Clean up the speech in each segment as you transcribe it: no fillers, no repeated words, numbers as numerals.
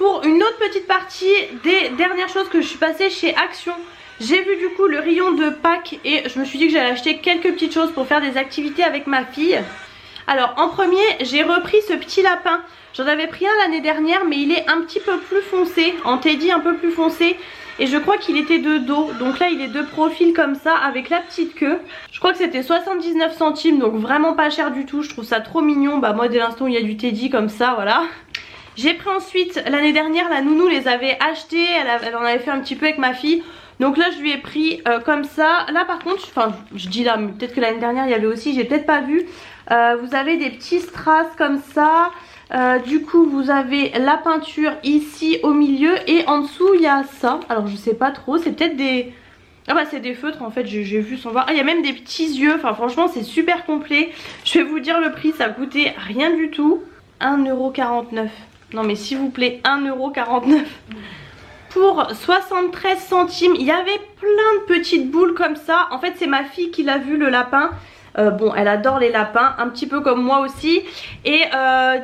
pour une autre petite partie des dernières choses que je suis passée chez Action. J'ai vu du coup le rayon de Pâques et je me suis dit que j'allais acheter quelques petites choses pour faire des activités avec ma fille. Alors en premier j'ai repris ce petit lapin. J'en avais pris un l'année dernière mais il est un petit peu plus foncé, en teddy un peu plus foncé. Et je crois qu'il était de dos, donc là il est de profil comme ça avec la petite queue. Je crois que c'était 79 centimes, donc vraiment pas cher du tout, je trouve ça trop mignon. Bah moi dès l'instant où il y a du teddy comme ça, voilà. J'ai pris ensuite, l'année dernière la nounou les avait achetés, elle en avait fait un petit peu avec ma fille. Donc là je lui ai pris comme ça. Là par contre, enfin je dis là, mais peut-être que l'année dernière il y avait aussi, j'ai peut-être pas vu. Vous avez des petits strass comme ça. Du coup vous avez la peinture ici au milieu et en dessous il y a ça. Alors je sais pas trop, c'est peut-être des... Ah bah c'est des feutres en fait, j'ai vu sans voir. Ah il y a même des petits yeux, enfin franchement c'est super complet. Je vais vous dire le prix, ça coûtait rien du tout. 1,49 €. Non mais s'il vous plaît, 1,49 €. Pour 73 centimes, il y avait plein de petites boules comme ça. En fait c'est ma fille qui l'a vu le lapin. Bon elle adore les lapins, un petit peu comme moi aussi. Et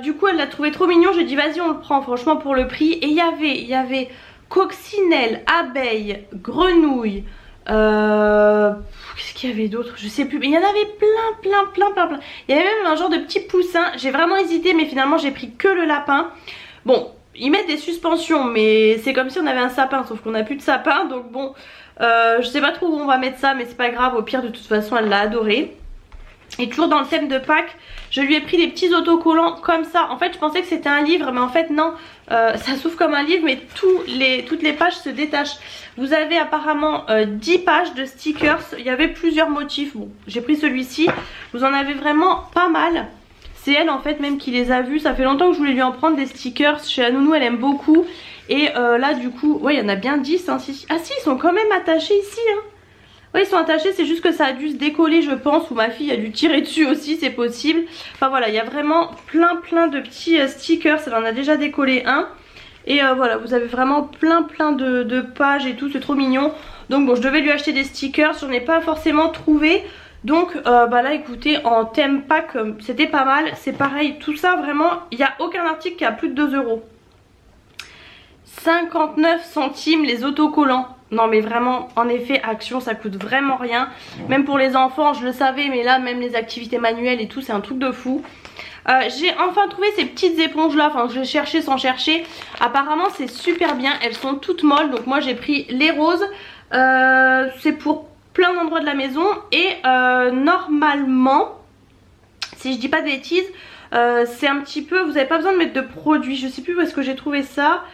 du coup elle l'a trouvé trop mignon. J'ai dit vas-y on le prend franchement pour le prix. Et il y avait coccinelle, abeille, grenouille, qu'est-ce qu'il y avait d'autre, je sais plus. Mais il y en avait plein. Il y avait même un genre de petit poussin. J'ai vraiment hésité mais finalement j'ai pris que le lapin. Bon ils mettent des suspensions mais c'est comme si on avait un sapin sauf qu'on n'a plus de sapin. Donc bon je sais pas trop où on va mettre ça mais c'est pas grave. Au pire de toute façon elle l'a adoré. Et toujours dans le thème de Pâques, je lui ai pris des petits autocollants comme ça. En fait je pensais que c'était un livre mais en fait non, ça s'ouvre comme un livre mais toutes les pages se détachent. Vous avez apparemment 10 pages de stickers, il y avait plusieurs motifs. Bon j'ai pris celui-ci, vous en avez vraiment pas mal. C'est elle en fait même qui les a vus, ça fait longtemps que je voulais lui en prendre des stickers. Chez la nounou elle aime beaucoup. Et là du coup, ouais il y en a bien 10 hein. Ah si ils sont quand même attachés ici hein. Ouais ils sont attachés, c'est juste que ça a dû se décoller je pense, ou ma fille a dû tirer dessus aussi, c'est possible. Enfin voilà, il y a vraiment plein de petits stickers, elle en a déjà décollé un. Et voilà, vous avez vraiment plein de pages et tout, c'est trop mignon. Donc bon, je devais lui acheter des stickers, j'en ai pas forcément trouvé. Donc bah là écoutez, en thème pack c'était pas mal. C'est pareil, tout ça vraiment, il n'y a aucun article qui a plus de 2 €. 59 centimes les autocollants. Non mais vraiment, en effet, Action ça coûte vraiment rien. Même pour les enfants, je le savais, mais là même les activités manuelles et tout, c'est un truc de fou. J'ai enfin trouvé ces petites éponges là, enfin je l'ai cherché sans chercher. Apparemment c'est super bien, elles sont toutes molles. Donc moi j'ai pris les roses. C'est pour plein d'endroits de la maison. Et normalement, si je dis pas de bêtises, c'est un petit peu, vous n'avez pas besoin de mettre de produits. Je sais plus où est-ce que j'ai trouvé ça.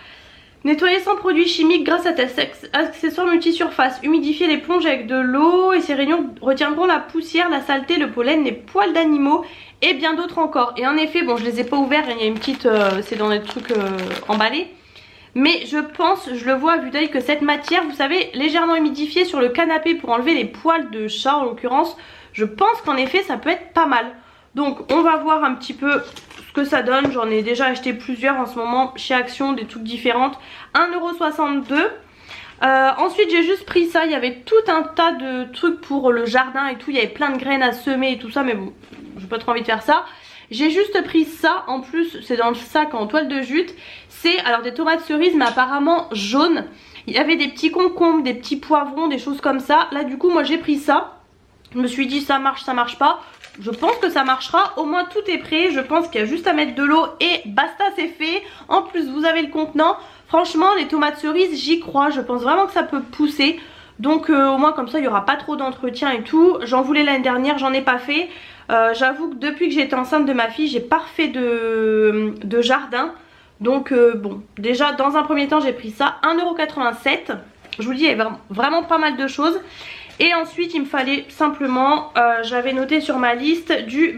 Nettoyer sans produits chimiques grâce à tes accessoires multisurface. Humidifier l'éponge avec de l'eau et ces rayons retiendront la poussière, la saleté, le pollen, les poils d'animaux et bien d'autres encore. Et en effet, bon je les ai pas ouverts, il y a une petite, c'est dans des trucs emballés. Mais je pense, je le vois à vue d'œil que cette matière, vous savez, légèrement humidifiée sur le canapé pour enlever les poils de chat en l'occurrence, je pense qu'en effet ça peut être pas mal. Donc on va voir un petit peu ce que ça donne. J'en ai déjà acheté plusieurs en ce moment chez Action, des trucs différentes. 1,62 €. Ensuite j'ai juste pris ça, il y avait tout un tas de trucs pour le jardin et tout. Il y avait plein de graines à semer et tout ça, mais bon, j'ai pas trop envie de faire ça. J'ai juste pris ça, en plus c'est dans le sac en toile de jute. C'est alors des tomates cerises mais apparemment jaunes. Il y avait des petits concombres, des petits poivrons, des choses comme ça. Là du coup moi j'ai pris ça. Je me suis dit ça marche pas. Je pense que ça marchera, au moins tout est prêt. Je pense qu'il y a juste à mettre de l'eau et basta c'est fait. En plus vous avez le contenant. Franchement les tomates cerises j'y crois, je pense vraiment que ça peut pousser. Donc au moins comme ça il n'y aura pas trop d'entretien et tout. J'en voulais l'année dernière, j'en ai pas fait. J'avoue que depuis que j'étais enceinte de ma fille j'ai pas refait de jardin. Donc bon, déjà dans un premier temps j'ai pris ça, 1,87 €. Je vous dis il y avait vraiment pas mal de choses. Et ensuite il me fallait simplement, j'avais noté sur ma liste du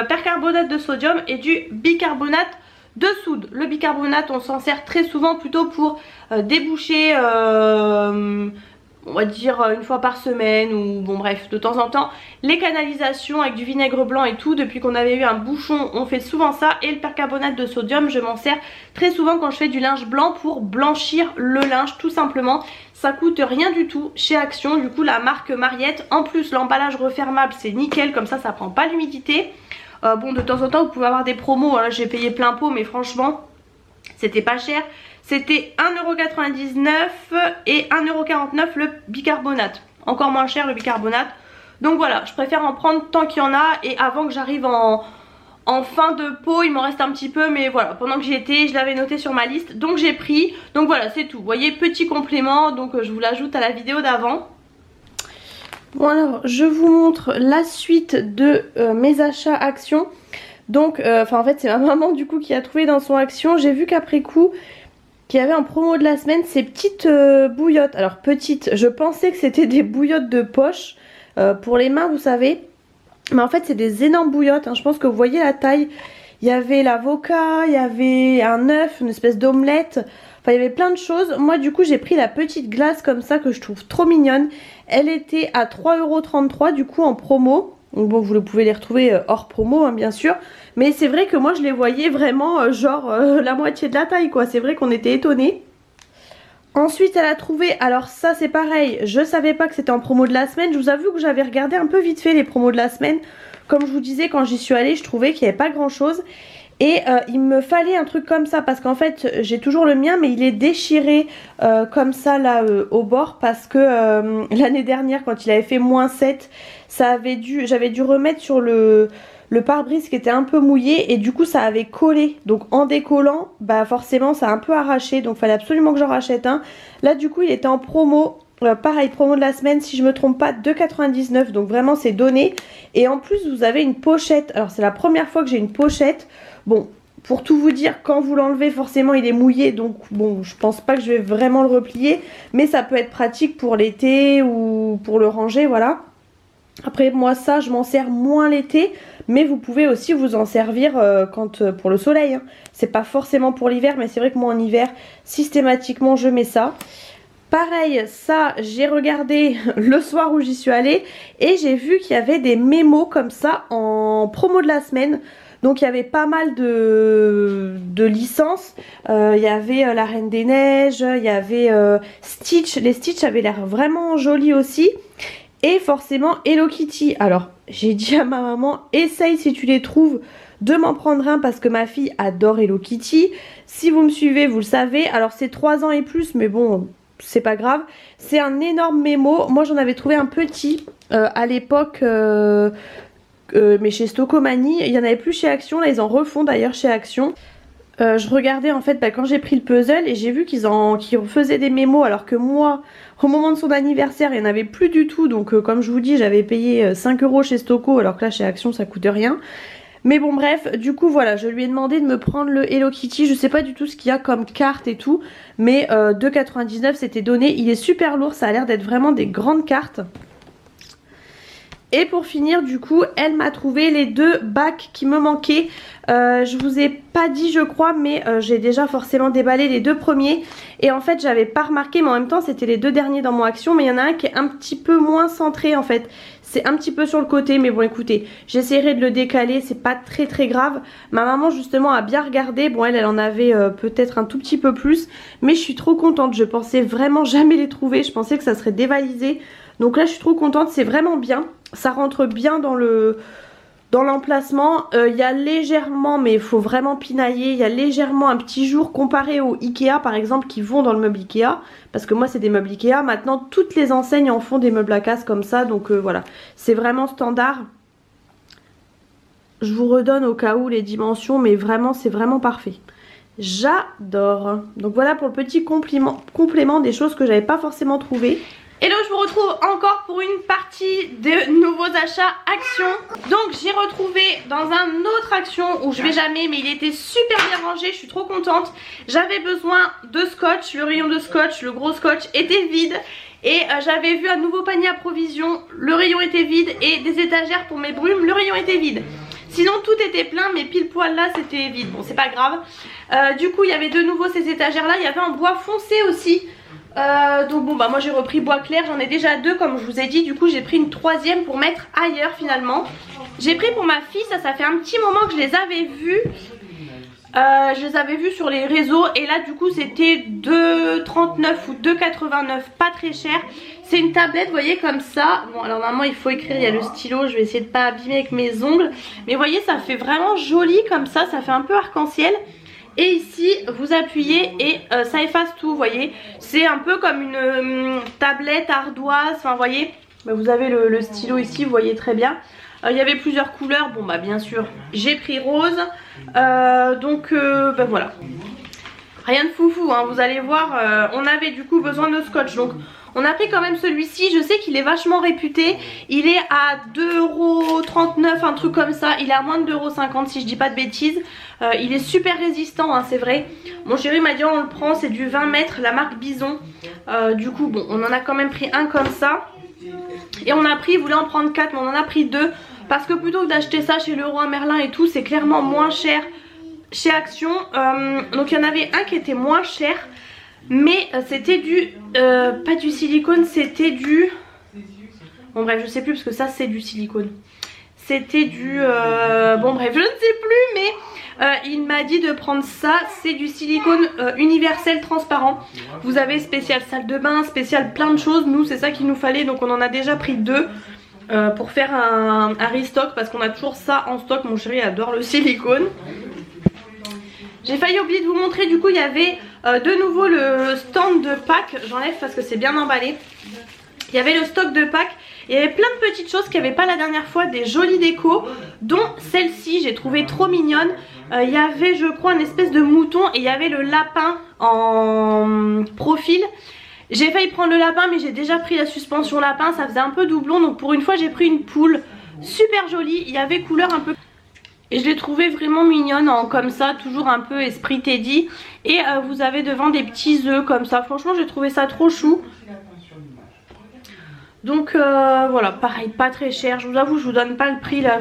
percarbonate de sodium et du bicarbonate de soude. Le bicarbonate on s'en sert très souvent plutôt pour déboucher, on va dire une fois par semaine ou bon bref de temps en temps, les canalisations avec du vinaigre blanc et tout. Depuis qu'on avait eu un bouchon on fait souvent ça. Et le percarbonate de sodium je m'en sers très souvent quand je fais du linge blanc pour blanchir le linge tout simplement. Ça coûte rien du tout chez Action, du coup la marque Mariette. En plus l'emballage refermable c'est nickel, comme ça ça prend pas l'humidité. Bon de temps en temps vous pouvez avoir des promos, hein. J'ai payé plein pot mais franchement c'était pas cher. C'était 1,99€ et 1,49€ le bicarbonate. Encore moins cher le bicarbonate. Donc voilà, je préfère en prendre tant qu'il y en a et avant que j'arrive en fin de pot, il m'en reste un petit peu, mais voilà, pendant que j'y étais, je l'avais noté sur ma liste, donc j'ai pris. Donc voilà, c'est tout. Vous voyez, petit complément, donc je vous l'ajoute à la vidéo d'avant. Bon alors, je vous montre la suite de mes achats Action. Donc, en fait, c'est ma maman du coup qui a trouvé dans son Action. J'ai vu qu'après coup, qu'il y avait en promo de la semaine ces petites bouillottes. Alors petites, je pensais que c'était des bouillottes de poche pour les mains, vous savez. Mais en fait c'est des énormes bouillottes, hein. Je pense que vous voyez la taille. Il y avait l'avocat, il y avait un œuf, une espèce d'omelette. Enfin il y avait plein de choses. Moi du coup j'ai pris la petite glace comme ça que je trouve trop mignonne. Elle était à 3,33€ du coup en promo. Donc bon, vous pouvez les retrouver hors promo hein, bien sûr. Mais c'est vrai que moi je les voyais vraiment la moitié de la taille quoi. C'est vrai qu'on était étonnés. Ensuite elle a trouvé, alors ça c'est pareil, je savais pas que c'était en promo de la semaine. Je vous avoue que j'avais regardé un peu vite fait les promos de la semaine. Comme je vous disais, quand j'y suis allée je trouvais qu'il n'y avait pas grand chose. Et il me fallait un truc comme ça parce qu'en fait j'ai toujours le mien mais il est déchiré comme ça là au bord. Parce que l'année dernière quand il avait fait -7, j'avais dû remettre sur le pare-brise qui était un peu mouillé et du coup ça avait collé. Donc en décollant, bah forcément ça a un peu arraché. Donc il fallait absolument que j'en rachète un. Là du coup il était en promo. Pareil, promo de la semaine, si je me trompe pas, 2,99€. Donc vraiment c'est donné. Et en plus vous avez une pochette. Alors c'est la première fois que j'ai une pochette. Bon, pour tout vous dire, quand vous l'enlevez forcément il est mouillé. Donc bon, je pense pas que je vais vraiment le replier. Mais ça peut être pratique pour l'été ou pour le ranger, voilà. Après moi ça je m'en sers moins l'été. Mais vous pouvez aussi vous en servir pour le soleil hein. C'est pas forcément pour l'hiver, mais c'est vrai que moi en hiver systématiquement je mets ça. Pareil, ça j'ai regardé le soir où j'y suis allée et j'ai vu qu'il y avait des mémos comme ça en promo de la semaine. Donc il y avait pas mal de licences. Il y avait la Reine des Neiges, il y avait Stitch. Les Stitch avaient l'air vraiment jolis aussi. Et forcément Hello Kitty. Alors j'ai dit à ma maman, essaye si tu les trouves de m'en prendre un parce que ma fille adore Hello Kitty. Si vous me suivez vous le savez. Alors c'est 3 ans et plus mais bon c'est pas grave. C'est un énorme mémo. Moi j'en avais trouvé un petit à l'époque mais chez Stocomanie. Il y en avait plus chez Action. Là ils en refont d'ailleurs chez Action. Je regardais en fait quand j'ai pris le puzzle et j'ai vu qu'ils faisaient des mémos alors que moi au moment de son anniversaire il n'y en avait plus du tout. Donc comme je vous dis j'avais payé 5€ chez Stoco alors que là chez Action ça coûte rien. Mais bon bref, du coup voilà, je lui ai demandé de me prendre le Hello Kitty. Je sais pas du tout ce qu'il y a comme carte et tout, mais 2,99€ c'était donné. Il est super lourd, ça a l'air d'être vraiment des grandes cartes. Et pour finir du coup elle m'a trouvé les 2 bacs qui me manquaient. Je vous ai pas dit je crois mais j'ai déjà forcément déballé les 2 premiers. Et en fait j'avais pas remarqué mais en même temps c'était les 2 derniers dans mon Action. Mais il y en a un qui est un petit peu moins centré en fait. C'est un petit peu sur le côté mais bon écoutez, j'essaierai de le décaler, c'est pas très grave. Ma maman justement a bien regardé, bon elle en avait peut-être un tout petit peu plus. Mais je suis trop contente, je pensais vraiment jamais les trouver, je pensais que ça serait dévalisé. Donc là je suis trop contente, c'est vraiment bien, ça rentre bien dans l'emplacement. Il y a légèrement, mais il faut vraiment pinailler, il y a légèrement un petit jour comparé au Ikea par exemple qui vont dans le meuble Ikea. Parce que moi c'est des meubles Ikea, maintenant toutes les enseignes en font des meubles à casse comme ça. Donc voilà, c'est vraiment standard. Je vous redonne au cas où les dimensions, mais vraiment c'est vraiment parfait. J'adore. Donc voilà pour le petit complément des choses que j'avais pas forcément trouvées. Hello, je vous retrouve encore pour une partie de nouveaux achats Action. Donc j'ai retrouvé dans un autre Action où je vais jamais, mais il était super bien rangé, je suis trop contente. J'avais besoin de scotch, le rayon de scotch, le gros scotch était vide. Et j'avais vu un nouveau panier à provisions, le rayon était vide. Et des étagères pour mes brumes, le rayon était vide. Sinon tout était plein mais pile poil là c'était vide, bon c'est pas grave. Du coup il y avait de nouveau ces étagères là, il y avait en bois foncé aussi. Donc bon bah moi j'ai repris bois clair, j'en ai déjà 2 comme je vous ai dit. Du coup j'ai pris une 3e pour mettre ailleurs finalement. J'ai pris pour ma fille, ça fait un petit moment que je les avais vus. Je les avais vus sur les réseaux et là du coup c'était 2,39 ou 2,89, pas très cher. C'est une tablette vous voyez comme ça. Bon alors normalement il faut écrire, il y a le stylo, je vais essayer de pas abîmer avec mes ongles. Mais vous voyez ça fait vraiment joli comme ça fait un peu arc-en-ciel. Et ici vous appuyez et ça efface tout, vous voyez. C'est un peu comme une tablette ardoise, enfin vous voyez. Vous avez le stylo ici, vous voyez très bien. Il y avait plusieurs couleurs, bon bah bien sûr j'ai pris rose. Donc voilà. Rien de foufou hein, vous allez voir, on avait du coup besoin de scotch. Donc on a pris quand même celui-ci, je sais qu'il est vachement réputé. Il est à 2,39€, un truc comme ça. Il est à moins de 2,50€ si je dis pas de bêtises. Il est super résistant hein, c'est vrai. Mon chéri m'a dit on le prend, c'est du 20 mètres, la marque Bison. Du coup bon on en a quand même pris un comme ça. Et on a pris, il voulait en prendre 4 mais on en a pris 2. Parce que plutôt que d'acheter ça chez Leroy Merlin et tout, c'est clairement moins cher chez Action. Donc il y en avait un qui était moins cher. Mais c'était du pas du silicone, c'était du bon bref je sais plus parce que ça c'est du silicone. C'était du bon bref je ne sais plus, mais il m'a dit de prendre ça. C'est du silicone universel transparent. Vous avez spécial salle de bain, spécial plein de choses. Nous c'est ça qu'il nous fallait, donc on en a déjà pris 2 pour faire un restock, parce qu'on a toujours ça en stock. Mon chéri adore le silicone. J'ai failli oublier de vous montrer, du coup il y avait de nouveau le stand de Pâques. J'enlève parce que c'est bien emballé. Il y avait le stock de Pâques. Il y avait plein de petites choses qu'il n'y avait pas la dernière fois, des jolies décos, dont celle-ci, j'ai trouvé trop mignonne. Il y avait je crois une espèce de mouton et il y avait le lapin en profil. J'ai failli prendre le lapin mais j'ai déjà pris la suspension lapin, ça faisait un peu doublon. Donc pour une fois j'ai pris une poule super jolie, il y avait couleur un peu... Et je l'ai trouvée vraiment mignonne en, comme ça, toujours un peu esprit Teddy. Et vous avez devant des petits œufs comme ça. Franchement j'ai trouvé ça trop chou. Donc voilà, pareil, pas très cher. Je vous avoue, je vous donne pas le prix là.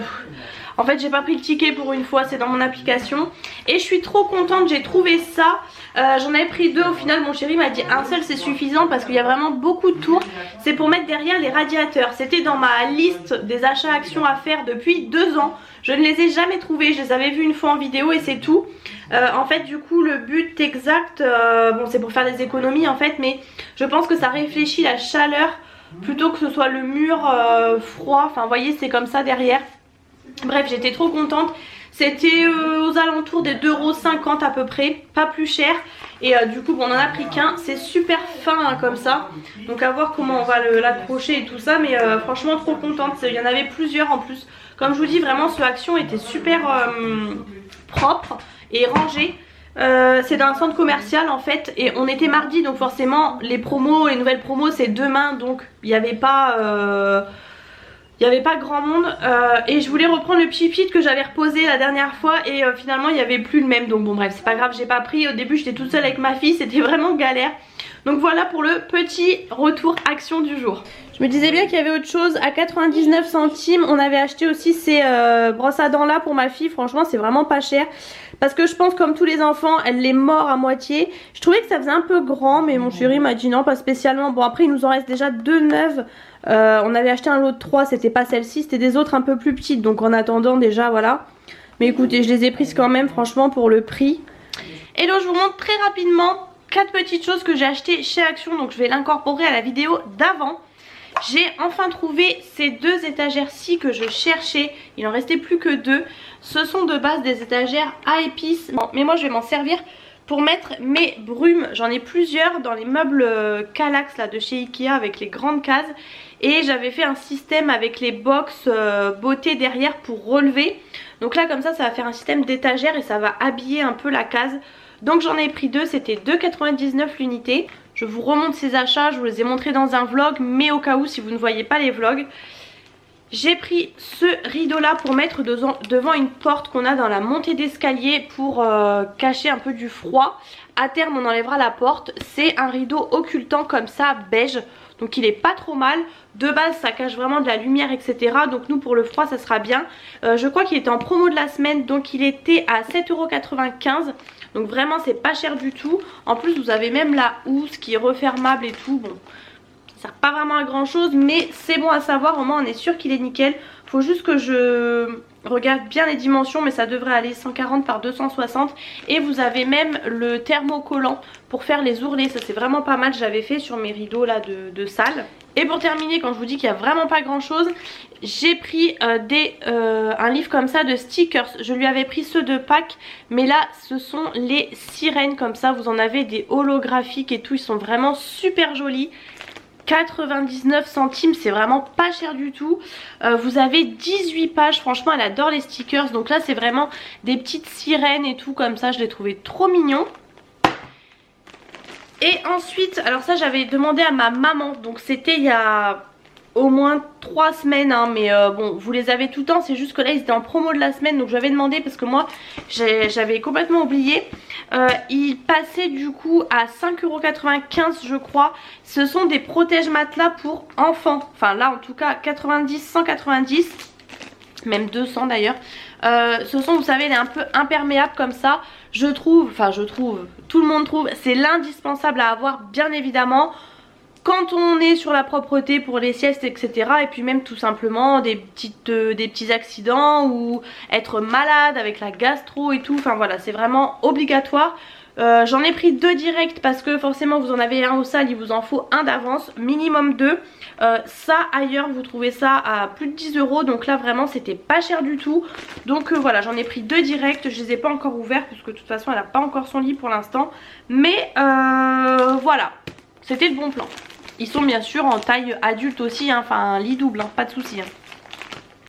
En fait j'ai pas pris le ticket pour une fois, c'est dans mon application. Et je suis trop contente, j'ai trouvé ça. J'en avais pris 2 au final, mon chéri m'a dit un seul c'est suffisant parce qu'il y a vraiment beaucoup de tours. C'est pour mettre derrière les radiateurs. C'était dans ma liste des achats Action à faire depuis 2 ans. Je ne les ai jamais trouvés, je les avais vus une fois en vidéo et c'est tout. En fait du coup le but exact, bon c'est pour faire des économies en fait, mais je pense que ça réfléchit la chaleur plutôt que ce soit le mur froid. Enfin vous voyez c'est comme ça derrière. Bref j'étais trop contente. C'était aux alentours des 2,50€ à peu près, pas plus cher. Et du coup bon, on en a pris qu'un, c'est super fin hein, comme ça. Donc à voir comment on va l'accrocher et tout ça. Mais franchement trop contente, il y en avait plusieurs en plus. Comme je vous dis vraiment ce Action était super propre et rangé. C'est dans un centre commercial en fait. Et on était mardi donc forcément les promos, les nouvelles promos c'est demain. Donc il n'y avait pas... il n'y avait pas grand monde et je voulais reprendre le pchit que j'avais reposé la dernière fois et finalement il n'y avait plus le même. Donc bon bref c'est pas grave, j'ai pas pris. Au début j'étais toute seule avec ma fille, c'était vraiment galère. Donc voilà pour le petit retour Action du jour. Je me disais bien qu'il y avait autre chose à 99 centimes. On avait acheté aussi ces brosses à dents là pour ma fille. Franchement c'est vraiment pas cher. Parce que je pense comme tous les enfants elle les mord à moitié. Je trouvais que ça faisait un peu grand mais mon chéri m'a dit non pas spécialement. Bon après il nous en reste déjà 2 neuves. On avait acheté un lot de 3, c'était pas celle-ci, c'était des autres un peu plus petites. Donc en attendant déjà voilà. Mais écoutez je les ai prises quand même franchement pour le prix. Et donc je vous montre très rapidement 4 petites choses que j'ai achetées chez Action. Donc je vais l'incorporer à la vidéo d'avant. J'ai enfin trouvé ces 2 étagères-ci que je cherchais. Il en restait plus que 2. Ce sont de base des étagères à épices. Bon, mais moi je vais m'en servir pour mettre mes brumes. J'en ai plusieurs dans les meubles Kallax là, de chez Ikea avec les grandes cases. Et j'avais fait un système avec les box beauté derrière pour relever. Donc là comme ça va faire un système d'étagère et ça va habiller un peu la case. Donc j'en ai pris 2, c'était 2,99€ l'unité. Je vous remonte ces achats, je vous les ai montrés dans un vlog, mais au cas où si vous ne voyez pas les vlogs. J'ai pris ce rideau là pour mettre devant une porte qu'on a dans la montée d'escalier pour cacher un peu du froid. À terme on enlèvera la porte. C'est un rideau occultant comme ça beige. Donc il est pas trop mal. De base ça cache vraiment de la lumière etc. Donc nous pour le froid ça sera bien. Je crois qu'il était en promo de la semaine. Donc il était à 7,95€. Donc vraiment c'est pas cher du tout. En plus vous avez même la housse qui est refermable et tout. Bon ça sert pas vraiment à grand chose mais c'est bon à savoir. Au moins on est sûr qu'il est nickel. Faut juste que je regarde bien les dimensions mais ça devrait aller 140 par 260. Et vous avez même le thermocollant pour faire les ourlets. Ça c'est vraiment pas mal, j'avais fait sur mes rideaux là de salle. Et pour terminer, quand je vous dis qu'il n'y a vraiment pas grand chose, j'ai pris un livre comme ça de stickers. Je lui avais pris ceux de Pâques, mais là ce sont les sirènes comme ça. Vous en avez des holographiques et tout, ils sont vraiment super jolis. 99 centimes, c'est vraiment pas cher du tout. Vous avez 18 pages, franchement elle adore les stickers. Donc là c'est vraiment des petites sirènes et tout comme ça, je l'ai trouvé trop mignon. Et ensuite, alors ça j'avais demandé à ma maman, donc c'était il y a au moins 3 semaines hein, mais bon vous les avez tout le temps, c'est juste que là ils étaient en promo de la semaine, donc j'avais demandé parce que moi j'avais complètement oublié. Ils passaient du coup à 5,95 € je crois. Ce sont des protège matelas pour enfants, enfin là en tout cas 90, 190, même 200 d'ailleurs. Ce sont, vous savez, les un peu imperméables comme ça. Je trouve, tout le monde trouve, c'est l'indispensable à avoir bien évidemment quand on est sur la propreté pour les siestes etc. Et puis même tout simplement des petits accidents ou être malade avec la gastro et tout. Enfin voilà, c'est vraiment obligatoire. J'en ai pris 2 directs parce que forcément vous en avez un au salle, il vous en faut un d'avance, minimum 2. Ça ailleurs vous trouvez ça à plus de 10 €, donc là vraiment c'était pas cher du tout. Donc voilà, j'en ai pris 2 directs, je les ai pas encore ouverts parce que de toute façon elle a pas encore son lit pour l'instant. Mais voilà, c'était le bon plan. Ils sont bien sûr en taille adulte aussi, hein, enfin lit double, hein, pas de soucis. Hein.